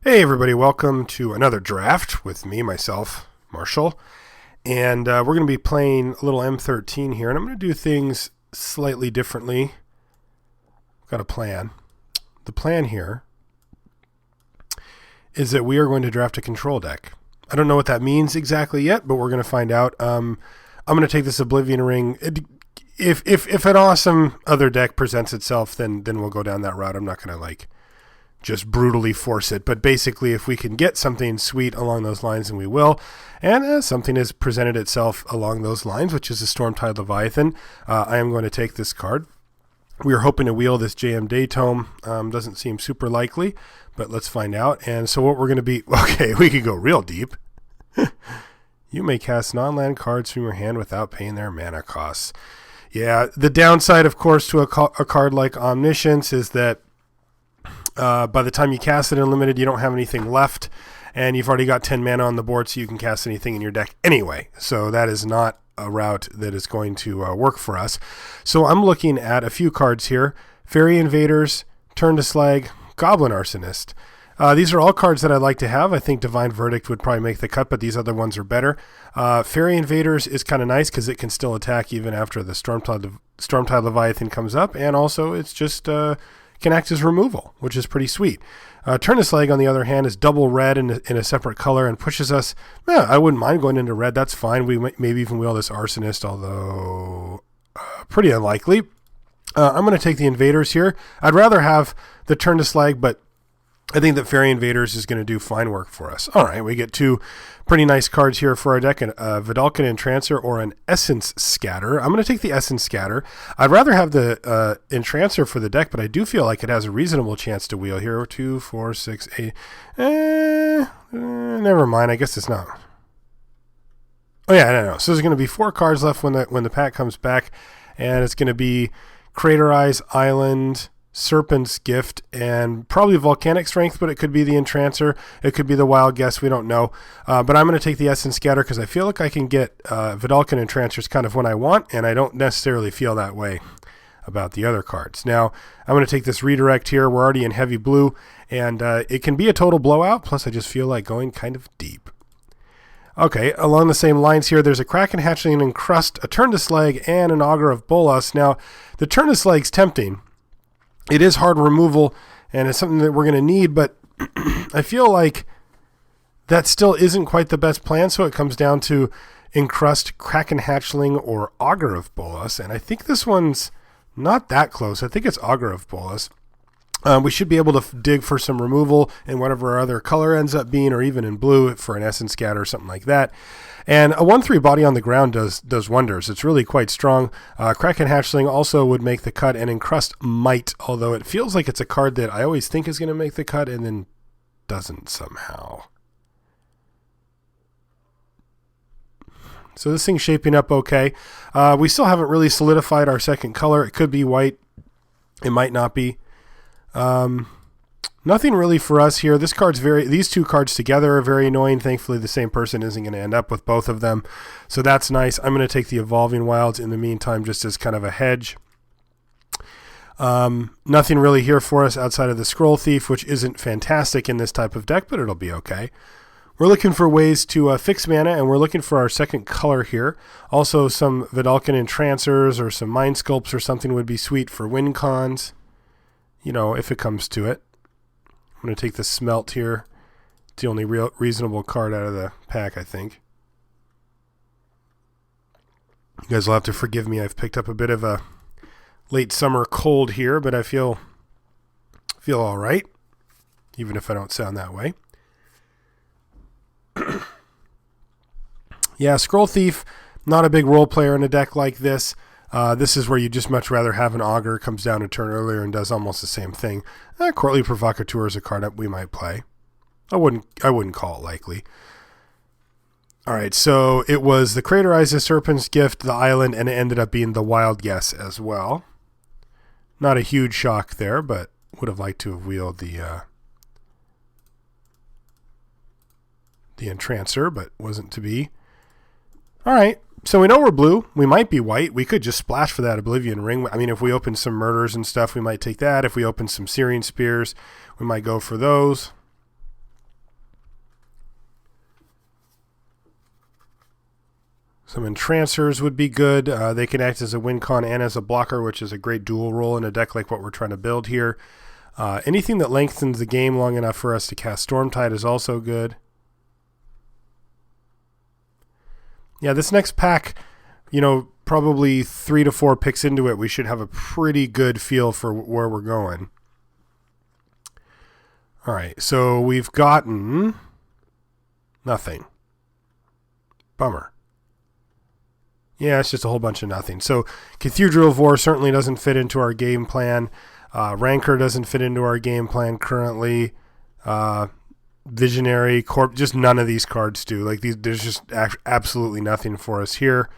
Hey everybody, welcome to another draft with me, myself, Marshall. And we're going to be playing a little M13 here, and I'm going to do things slightly differently. I've got a plan. The plan here is that we are going to draft a control deck. I don't know what that means exactly yet, but we're going to find out. I'm going to take this Oblivion Ring. If an awesome other deck presents itself, then we'll go down that route. I'm not going to just brutally force it. But basically, if we can get something sweet along those lines, then we will. And something has presented itself along those lines, which is a Stormtide Leviathan. I am going to take this card. We are hoping to wheel this JM Daytome. Doesn't seem super likely, but let's find out. And so what we're going to be... Okay, we could go real deep. You may cast non-land cards from your hand without paying their mana costs. Yeah, the downside, of course, to a card like Omniscience is that by the time you cast it unlimited, you don't have anything left, and you've already got 10 mana on the board, so you can cast anything in your deck anyway. So that is not a route that is going to work for us. So I'm looking at a few cards here. Fairy Invaders, Turn to Slag, Goblin Arsonist. These are all cards that I'd like to have. I think Divine Verdict would probably make the cut, but these other ones are better. Fairy Invaders is kind of nice because it can still attack even after the Stormtide Leviathan comes up, and also it's just... can act as removal, which is pretty sweet. Turn to Slag, on the other hand, is double red in a separate color and pushes us. I wouldn't mind going into red. That's fine. We might maybe even wheel this Arsonist, although pretty unlikely. I'm going to take the Invaders here. I'd rather have the Turn to Slag, but I think that Fairy Invaders is going to do fine work for us. All right, we get two pretty nice cards here for our deck, a Vedalken Entrancer or an Essence Scatter. I'm going to take the Essence Scatter. I'd rather have the Entrancer for the deck, but I do feel like it has a reasonable chance to wheel here. 2, 4, 6, 8. Never mind. I guess it's not. Oh, yeah, I don't know. So there's going to be 4 cards left when the pack comes back, and it's going to be Crater Eyes, Island, Serpent's Gift, and probably Volcanic Strength, but it could be the Entrancer. It could be the Wild Guess. We don't know. But I'm going to take the Essence Scatter because I feel like I can get Vedalken Entrancers kind of when I want, and I don't necessarily feel that way about the other cards. Now, I'm going to take this Redirect here. We're already in heavy blue, and it can be a total blowout, plus I just feel like going kind of deep. Okay, along the same lines here, there's a Kraken Hatchling and Encrust, a Turn to Slag, and an Augur of Bolas. Now, the Turn to Slag's tempting. It is hard removal, and it's something that we're going to need, but I feel like that still isn't quite the best plan, so it comes down to Encrust, Kraken Hatchling, or Augur of Bolas, and I think this one's not that close. I think it's Augur of Bolas. We should be able to dig for some removal in whatever our other color ends up being, or even in blue for an Essence Scatter or something like that. And a 1/3 body on the ground does wonders. It's really quite strong. Kraken Hatchling also would make the cut, and Encrust might, although it feels like it's a card that I always think is going to make the cut and then doesn't somehow. So this thing's shaping up okay. We still haven't really solidified our second color. It could be white. It might not be. Nothing really for us here. These two cards together are very annoying. Thankfully, the same person isn't going to end up with both of them. So that's nice. I'm going to take the Evolving Wilds in the meantime, just as kind of a hedge. Nothing really here for us outside of the Scroll Thief, which isn't fantastic in this type of deck, but it'll be okay. We're looking for ways to fix mana, and we're looking for our second color here. Also, some Vedalken Entrancers or some Mind Sculpts or something would be sweet for win cons. If it comes to it. I'm going to take the Smelt here. It's the only reasonable card out of the pack, I think. You guys will have to forgive me. I've picked up a bit of a late summer cold here, but I feel all right, even if I don't sound that way. Yeah, Scroll Thief, not a big role player in a deck like this. This is where you just much rather have an Augur, comes down a turn earlier and does almost the same thing. Courtly Provocateur is a card that we might play. I wouldn't call it likely. All right, so it was the Crater Eyes, the Serpent's Gift, the Island, and it ended up being the Wild Guess as well. Not a huge shock there, but would have liked to have wheeled the Entrancer, but wasn't to be. All right. So we know we're blue. We might be white. We could just splash for that Oblivion Ring. I mean, if we open some Murders and stuff, we might take that. If we open some Searing Spears, we might go for those. Some entrancers would be good. They can act as a win con and as a blocker, which is a great dual role in a deck like what we're trying to build here. Anything that lengthens the game long enough for us to cast Stormtide is also good. Yeah, this next pack, probably 3 to 4 picks into it, we should have a pretty good feel for where we're going. All right, so we've gotten nothing. Bummer. Yeah, it's just a whole bunch of nothing. So Cathedral of War certainly doesn't fit into our game plan. Rancor doesn't fit into our game plan currently. Visionary, Corp, just none of these cards do. Like there's just absolutely nothing for us here.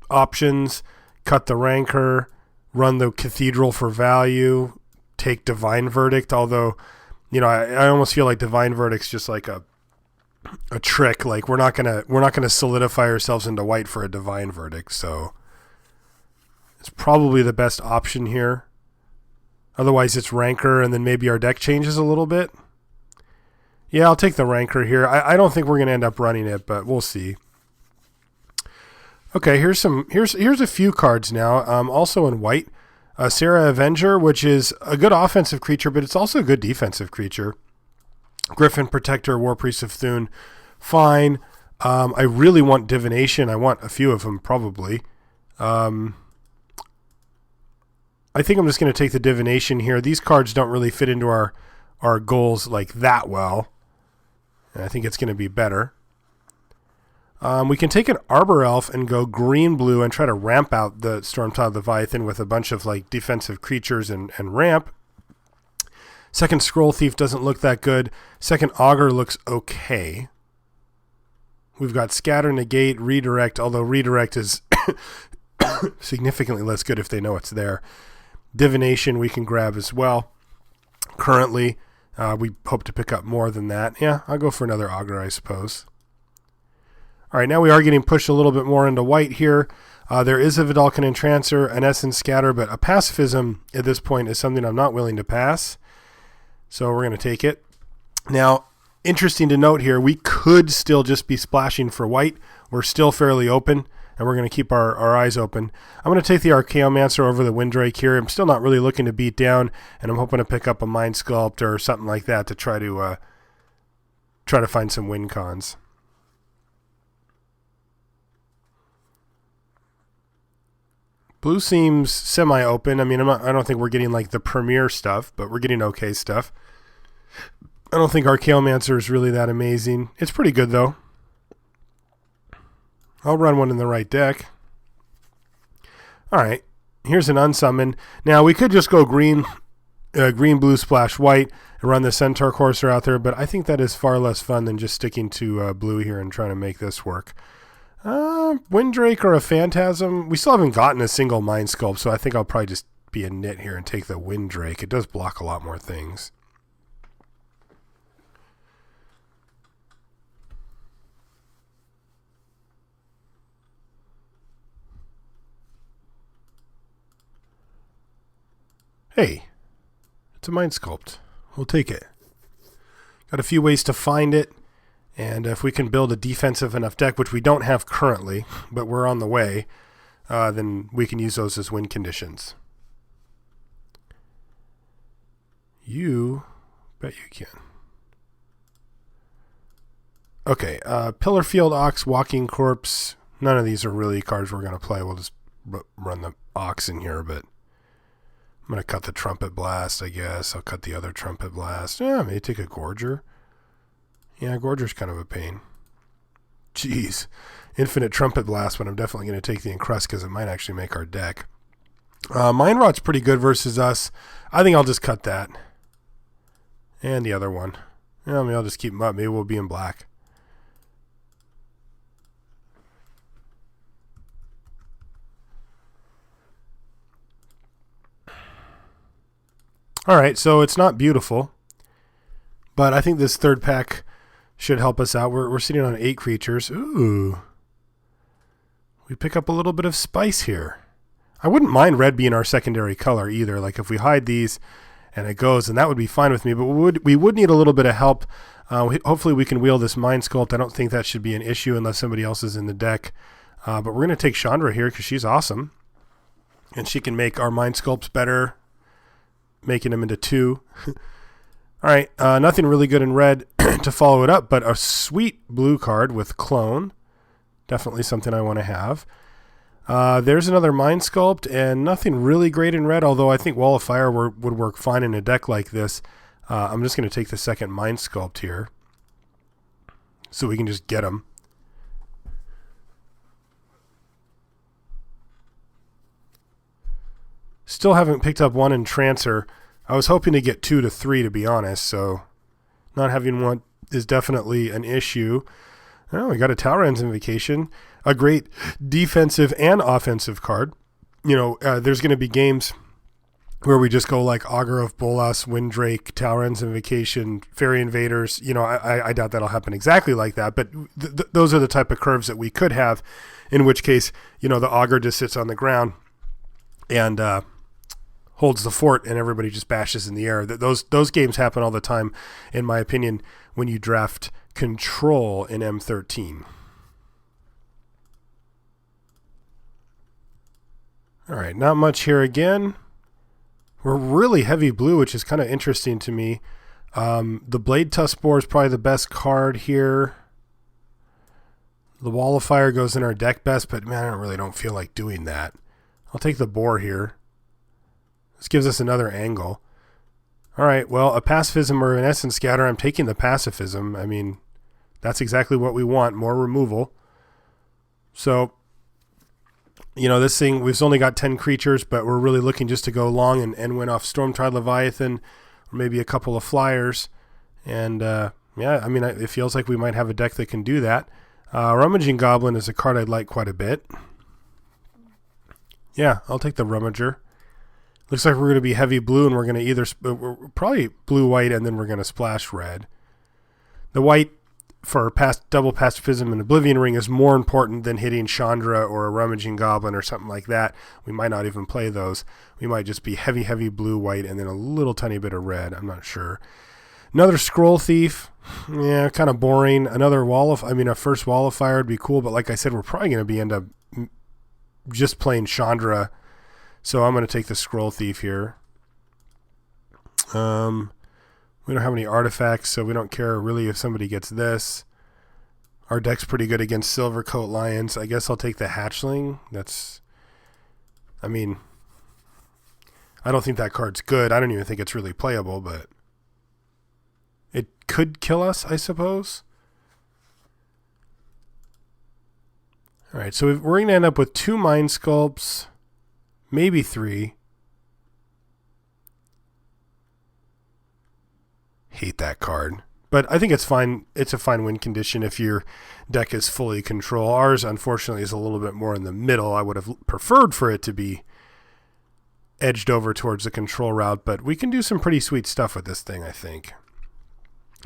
Options, cut the Rancor, run the Cathedral for value, take Divine Verdict, although, I almost feel like Divine Verdict's just like a trick. Like we're not gonna solidify ourselves into white for a Divine Verdict, so it's probably the best option here. Otherwise it's Rancor, and then maybe our deck changes a little bit. Yeah, I'll take the Rancor here. I don't think we're gonna end up running it, but we'll see. Okay, here's a few cards now. Also in white, Serra Avenger, which is a good offensive creature, but it's also a good defensive creature. Griffin Protector, War Priest of Thune, fine. I really want Divination. I want a few of them, probably. I think I'm just going to take the Divination here. These cards don't really fit into our goals like that well. And I think it's going to be better. We can take an Arbor Elf and go green-blue and try to ramp out the Stormtide Leviathan with a bunch of defensive creatures and ramp. Second Scroll Thief doesn't look that good. Second Augur looks okay. We've got Scatter, Negate, Redirect, although Redirect is significantly less good if they know it's there. Divination we can grab as well. Currently, we hope to pick up more than that. Yeah, I'll go for another Augur, I suppose. All right, now we are getting pushed a little bit more into white here. There is a Vedalken Entrancer, an Essence Scatter, but a Pacifism at this point is something I'm not willing to pass. So we're going to take it. Now, interesting to note here, we could still just be splashing for white. We're still fairly open, and we're going to keep our eyes open. I'm going to take the Archaeomancer over the Windrake here. I'm still not really looking to beat down, and I'm hoping to pick up a Mind Sculpt or something like that to try to find some win cons. Blue seems semi-open. I mean, I don't think we're getting the premier stuff, but we're getting okay stuff. I don't think Archaeomancer is really that amazing. It's pretty good, though. I'll run one in the right deck. All right, here's an unsummon. Now, we could just go green, blue, splash white, and run the Centaur Courser out there, but I think that is far less fun than just sticking to blue here and trying to make this work. Windrake or a Phantasm. We still haven't gotten a single Mind Sculpt, so I think I'll probably just be a nit here and take the Windrake. It does block a lot more things. Hey, it's a Mind Sculpt. We'll take it. Got a few ways to find it. And if we can build a defensive enough deck, which we don't have currently, but we're on the way, then we can use those as win conditions. You bet you can. Okay, Pillarfield, Ox, Walking Corpse. None of these are really cards we're going to play. We'll just run the Ox in here, but I'm going to cut the Trumpet Blast, I guess. I'll cut the other Trumpet Blast. Yeah, maybe take a Gorger. Yeah, Gorger's kind of a pain. Jeez. Infinite Trumpet Blast, but I'm definitely going to take the Encrust because it might actually make our deck. Mind Rot's pretty good versus us. I think I'll just cut that. And the other one. Yeah, I mean, I'll just keep them up. Maybe we'll be in black. All right, so it's not beautiful. But I think this third pack should help us out. We're sitting on 8 creatures. Ooh. We pick up a little bit of spice here. I wouldn't mind red being our secondary color either. Like if we hide these and it goes, and that would be fine with me. But we would need a little bit of help. Hopefully we can wheel this Mind Sculpt. I don't think that should be an issue unless somebody else is in the deck. But we're going to take Chandra here because she's awesome. And she can make our Mind Sculpts better, making them into 2. All right, nothing really good in red to follow it up, but a sweet blue card with Clone. Definitely something I want to have. There's another Mind Sculpt, and nothing really great in red, although I think Wall of Fire would work fine in a deck like this. I'm just going to take the second Mind Sculpt here so we can just get them. Still haven't picked up 1 Entrancer. I was hoping to get 2 to 3, to be honest, so not having 1 is definitely an issue. Oh, we got a Talrand's Invocation, a great defensive and offensive card. You know, there's going to be games where we just go like Augur of Bolas, Windrake, Talrand's Invocation, Fairy Invaders. You know, I doubt that'll happen exactly like that, but those are the type of curves that we could have, in which case, you know, the Augur just sits on the ground and holds the fort, and everybody just bashes in the air. Those games happen all the time, in my opinion, when you draft Control in M13. All right, not much here again. We're really heavy blue, which is kind of interesting to me. The Blade Tusk Boar is probably the best card here. The Wall of Fire goes in our deck best, but man, I really don't feel like doing that. I'll take the Boar here. This gives us another angle. All right, well, a Pacifism or an Essence Scatter. I'm taking the Pacifism. I mean, that's exactly what we want, more removal. So, you know, this thing, we've only got 10 creatures, but we're really looking just to go long and win off Stormtide Leviathan, or maybe a couple of flyers. And, yeah, I mean, it feels like we might have a deck that can do that. Rummaging Goblin is a card I'd like quite a bit. Yeah, I'll take the Rummager. Looks like we're going to be heavy blue, and we're going to either probably blue-white, and then we're going to splash red. The white for double Pacifism and Oblivion Ring is more important than hitting Chandra or a Rummaging Goblin or something like that. We might not even play those. We might just be heavy, heavy blue-white, and then a little tiny bit of red. I'm not sure. Another Scroll Thief. Yeah, kind of boring. Another a first Wall of Fire would be cool, but like I said, we're probably going to end up just playing Chandra. So I'm going to take the Scroll Thief here. We don't have any artifacts, so we don't care really if somebody gets this. Our deck's pretty good against Silvercoat Lions. I guess I'll take the Hatchling. I don't think that card's good. I don't even think it's really playable, but it could kill us, I suppose. All right, so we're going to end up with 2 Mind Sculpts. Maybe 3. Hate that card. But I think it's fine. It's a fine win condition if your deck is fully control. Ours, unfortunately, is a little bit more in the middle. I would have preferred for it to be edged over towards the control route, but we can do some pretty sweet stuff with this thing, I think.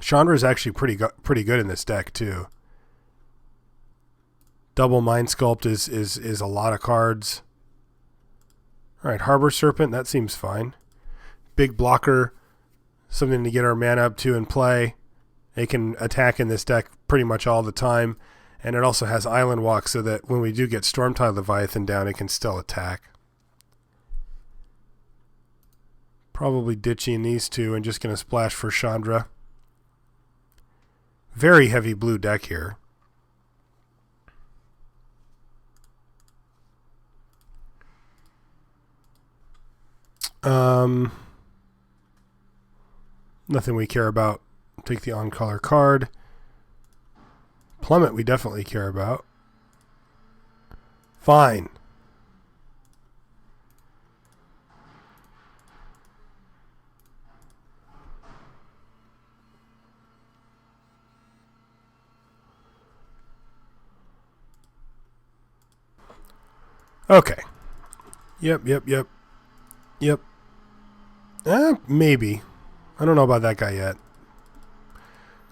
Chandra is actually pretty good in this deck, too. Double Mind Sculpt is a lot of cards. All right, Harbor Serpent, that seems fine. Big blocker, something to get our mana up to and play. They can attack in this deck pretty much all the time. And it also has Island Walk so that when we do get Stormtide Leviathan down, it can still attack. Probably ditching these 2 and just going to splash for Chandra. Very heavy blue deck here. Nothing we care about. Take the on-color card. Plummet we definitely care about. Fine. Okay. Yep. Maybe. I don't know about that guy yet.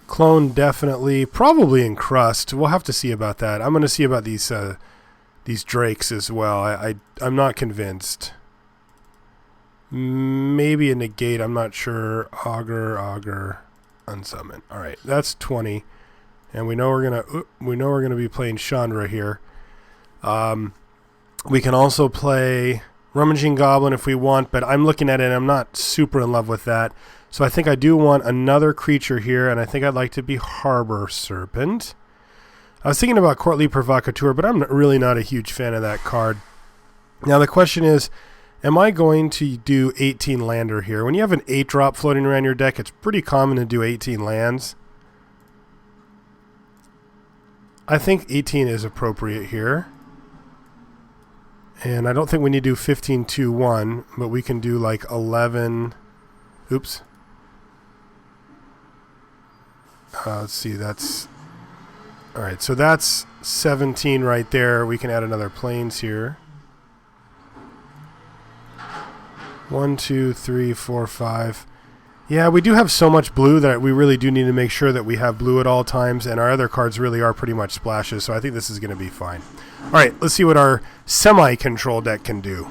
Clone definitely. Probably Encrust. We'll have to see about that. I'm going to see about these drakes as well. I'm not convinced. Maybe a negate. I'm not sure. Augur, unsummon. All right, that's 20, and we know we're gonna be playing Chandra here. We can also play Rummaging Goblin if we want, but I'm looking at it and I'm not super in love with that. So I think I do want another creature here, and I think I'd like to be Harbor Serpent. I was thinking about Courtly Provocateur, but I'm really not a huge fan of that card. Now the question is, am I going to do 18 lander here? When you have an 8-drop floating around your deck, it's pretty common to do 18 lands. I think 18 is appropriate here. And I don't think we need to do 15-2-1, but we can do like 11. Oops. Let's see, that's... Alright, so that's 17 right there. We can add another planes here. 1, 2, 3, 4, 5. Yeah, we do have so much blue that we really do need to make sure that we have blue at all times, and our other cards really are pretty much splashes, so I think this is going to be fine. Alright, let's see what our semi-control deck can do.